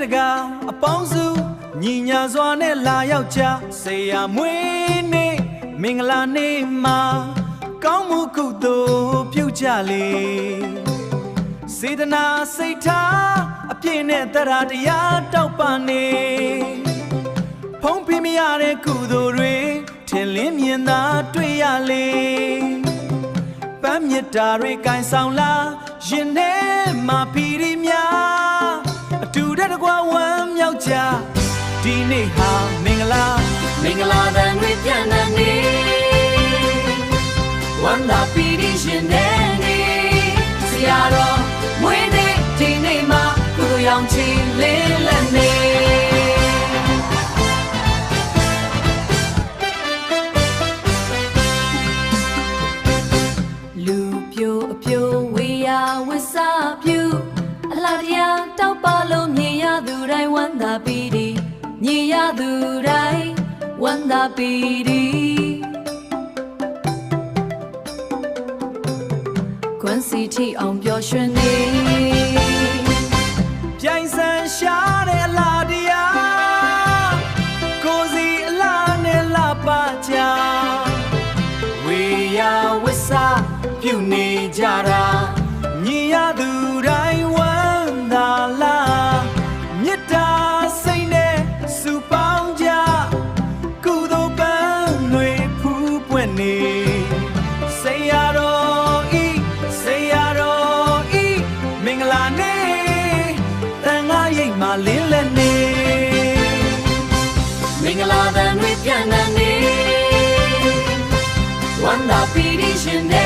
တကာအပေါင်းစုညီညာစွာနဲ့လာရောက်ကြဆေးရမွေးနေ့မင်္ဂလာနေ့မှာကောင်းမှုကုသိုလ်ပြုကြလေစေတနာစိတ်ထားအပြည့်နဲ့တရားတရားတောက်ပနေဖုံးပြမရတဲ့ကုသိုလ်တွေထင်လင်းမြင်သာတွေ့ရလေပန်းမြတ်တာတွေကင်ဆောင်လာရင်ထဲမှာဖီရီများအတူတကွာဝမ်းမြောက်ကြဒီနေ့ဟာမင်္ဂလာတန်တွေပြန်နေနေဝမ်းသာပီတိရှင်နေနေဆရာတော်မွေးနေ့ဒီနေ့မှာကုသိုလ်ရောင်ချီလေးလက်နေလူပြိုအပြိုဝေယဝဆပြူအလားတရားတောက်ပါလို့မြင်ရသူတိုင်းဝမ်းသာပီတိမြင်ရသူတိုင်းဝမ်းသာပီတိကွန်စီတီအောင်ပျော်ရွှင်နေပြိုင်ဆန်ရှားတဲ့အလားတရားကိုစီအလားနဲ့လာပါကြဝေယဝဆပြုနေကြတာညီရသူတိုင်းဝမ်းသာလားမြတ်တာစိတ်နဲ့စုပေါင်းကြကုသိုလ်ပန်းတွေဖူးပွင့်နေဆေးရတော်ဆေးရတော်မင်္ဂလာနေ့တန်ငါရိတ်မှလင်းလက်နေမင်္ဂလာတန်တွေပြန်နေဝမ်းသာပီတိရှင်နေ